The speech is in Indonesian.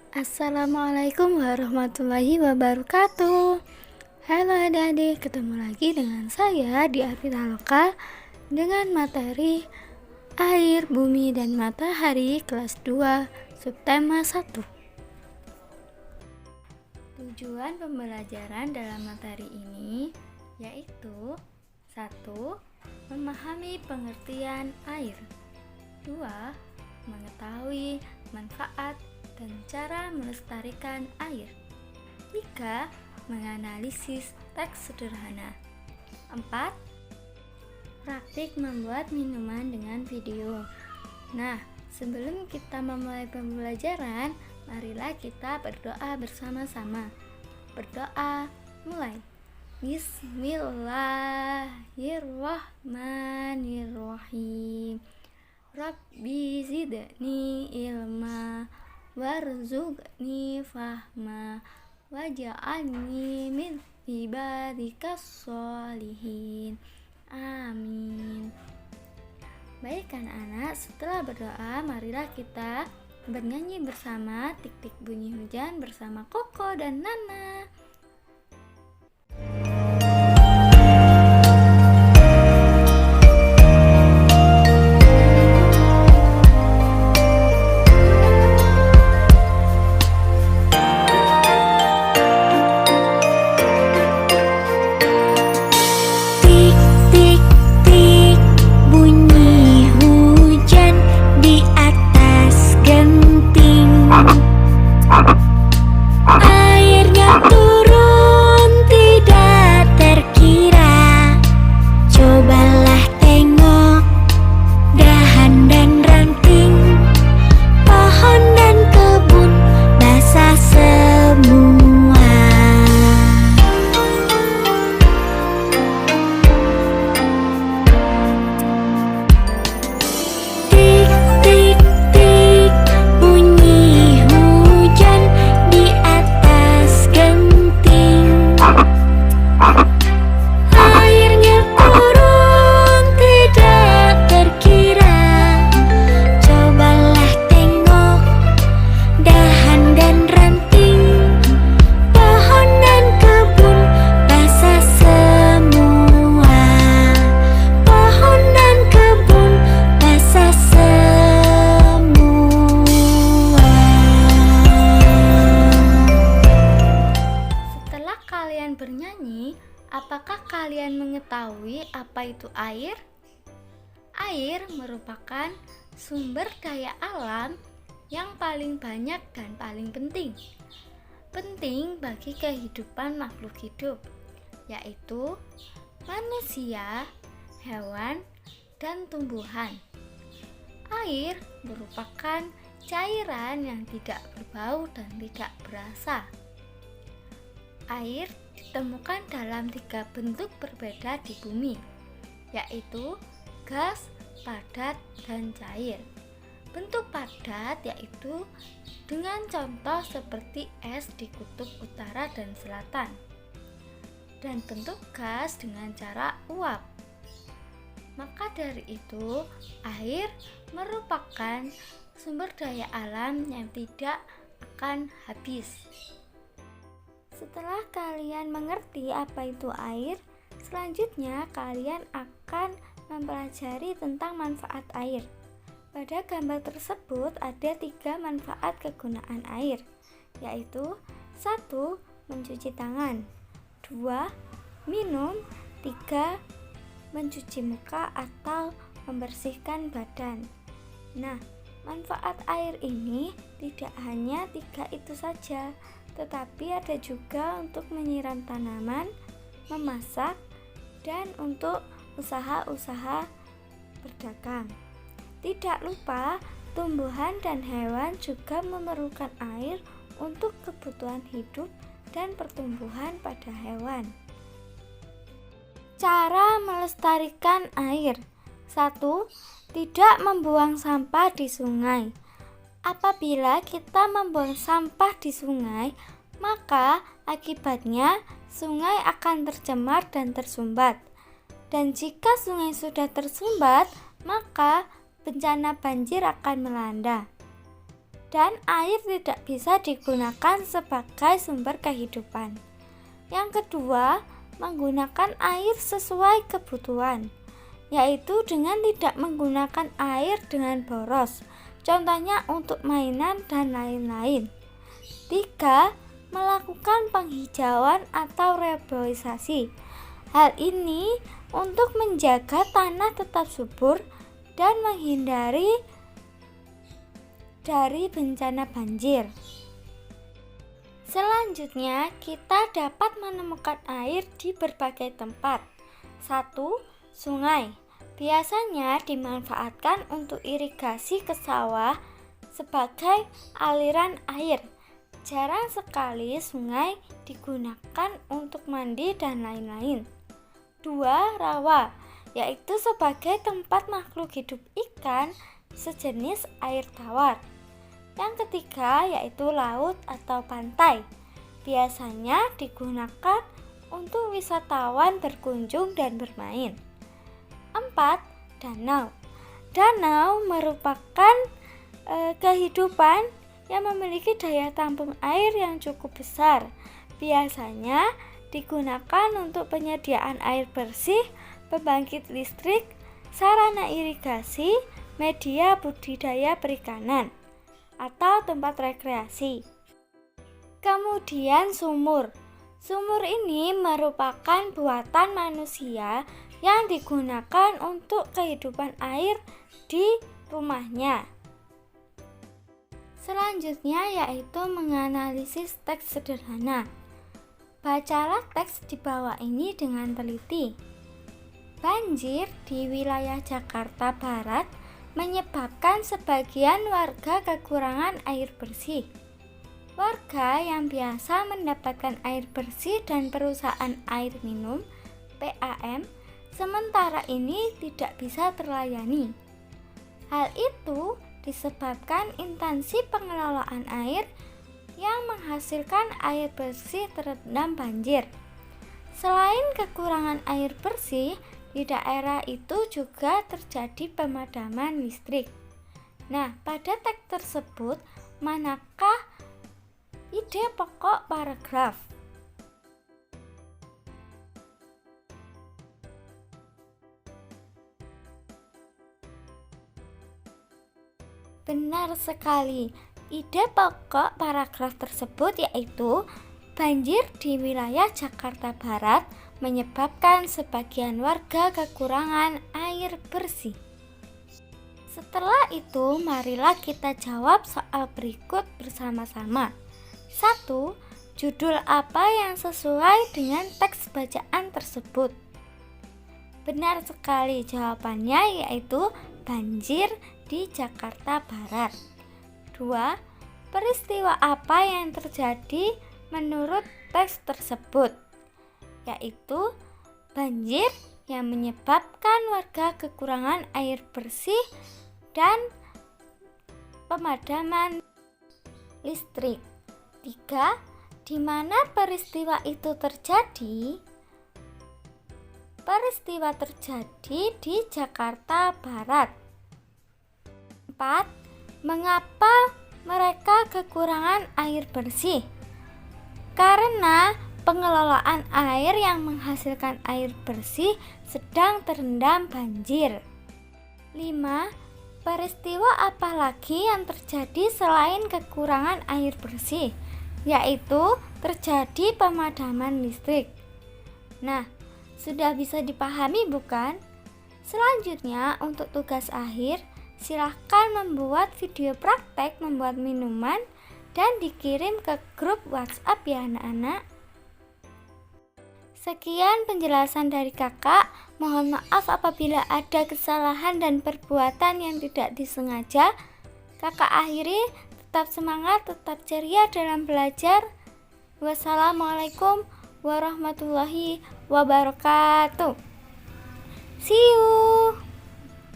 Assalamualaikum warahmatullahi wabarakatuh. Halo adik-adik, ketemu lagi dengan saya di Arvita Loka dengan materi Air, Bumi, dan Matahari kelas 2 subtema 1. Tujuan pembelajaran dalam materi ini yaitu 1. Memahami pengertian air. 2. Mengetahui manfaat dan cara melestarikan air. 3. Menganalisis teks sederhana. 4. Praktik membuat minuman dengan video. Nah, sebelum kita memulai pembelajaran, marilah kita berdoa bersama-sama. Berdoa, mulai. Bismillahirrahmanirrahim. Rabbi zidni ilma warzuqni fahma waj'alni min ibadikas sholihin. Amin. Baik anak-anak, setelah berdoa, marilah kita bernyanyi bersama Tik-Tik Bunyi Hujan bersama Koko dan Nana. Bernyanyi, apakah kalian mengetahui apa itu air? Air merupakan sumber daya alam yang paling banyak dan paling penting. Penting bagi kehidupan makhluk hidup, yaitu manusia, hewan, dan tumbuhan. Air merupakan cairan yang tidak berbau dan tidak berasa. Air ditemukan dalam 3 bentuk berbeda di bumi, yaitu gas, padat, dan cair. Bentuk padat yaitu dengan contoh seperti es di kutub utara dan selatan, dan bentuk gas dengan cara uap. Maka dari itu, air merupakan sumber daya alam yang tidak akan habis. Setelah kalian mengerti apa itu air, selanjutnya kalian akan mempelajari tentang manfaat air. Pada gambar tersebut ada 3 manfaat kegunaan air, yaitu 1. Mencuci tangan, 2. Minum, 3. Mencuci muka atau membersihkan badan. Nah, manfaat air ini tidak hanya 3 itu saja, tetapi ada juga untuk menyiram tanaman, memasak, dan untuk usaha-usaha berdagang. Tidak lupa, tumbuhan dan hewan juga memerlukan air untuk kebutuhan hidup dan pertumbuhan pada hewan. Cara melestarikan air. 1. Tidak membuang sampah di sungai. Apabila kita membuang sampah di sungai, maka akibatnya sungai akan tercemar dan tersumbat. Dan jika sungai sudah tersumbat, maka bencana banjir akan melanda. dan air tidak bisa digunakan sebagai sumber kehidupan. Yang kedua, menggunakan air sesuai kebutuhan, yaitu dengan tidak menggunakan air dengan boros, contohnya untuk mainan dan lain-lain. 3. Melakukan penghijauan atau reboisasi. Hal ini untuk menjaga tanah tetap subur dan menghindari dari bencana banjir. Selanjutnya, kita dapat menemukan air di berbagai tempat. 1. Sungai. Biasanya dimanfaatkan untuk irigasi ke sawah sebagai aliran air. Jarang sekali sungai digunakan untuk mandi dan lain-lain. 2. Rawa, yaitu sebagai tempat makhluk hidup ikan sejenis air tawar. Yang ketiga yaitu laut atau pantai. Biasanya digunakan untuk wisatawan berkunjung dan bermain. 4. Danau. Danau merupakan kehidupan yang memiliki daya tampung air yang cukup besar. Biasanya digunakan untuk penyediaan air bersih, pembangkit listrik, sarana irigasi, media budidaya perikanan, atau tempat rekreasi. Kemudian sumur. Sumur ini merupakan buatan manusia yang digunakan untuk kehidupan air di rumahnya. Selanjutnya yaitu menganalisis teks sederhana. Bacalah teks di bawah ini dengan teliti. Banjir di wilayah Jakarta Barat menyebabkan sebagian warga kekurangan air bersih. Warga yang biasa mendapatkan air bersih dan perusahaan air minum (PAM) sementara ini tidak bisa terlayani. Hal itu disebabkan instansi pengelolaan air yang menghasilkan air bersih terendam banjir. Selain kekurangan air bersih, di daerah itu juga terjadi pemadaman listrik. Nah, pada teks tersebut, manakah ide pokok paragraf? Benar sekali. Ide pokok paragraf tersebut yaitu banjir di wilayah Jakarta Barat menyebabkan sebagian warga kekurangan air bersih. Setelah itu, marilah kita jawab soal berikut bersama-sama. 1. Judul apa yang sesuai dengan teks bacaan tersebut? Benar sekali, jawabannya yaitu banjir di Jakarta Barat. 2. Peristiwa apa yang terjadi menurut teks tersebut? Yaitu banjir yang menyebabkan warga kekurangan air bersih dan pemadaman listrik. 3. Di mana peristiwa itu terjadi? Peristiwa terjadi di Jakarta Barat. 4. Mengapa mereka kekurangan air bersih? Karena pengelolaan air yang menghasilkan air bersih sedang terendam banjir. 5. Peristiwa apa lagi yang terjadi selain kekurangan air bersih? Yaitu terjadi pemadaman listrik. Nah, sudah bisa dipahami bukan? Selanjutnya untuk tugas akhir, silahkan membuat video praktek membuat minuman dan dikirim ke grup WhatsApp ya anak-anak. Sekian penjelasan dari kakak. Mohon maaf apabila ada kesalahan dan perbuatan yang tidak disengaja. Kakak akhiri, tetap semangat, tetap ceria dalam belajar. Wassalamualaikum warahmatullahi wabarakatuh. See you.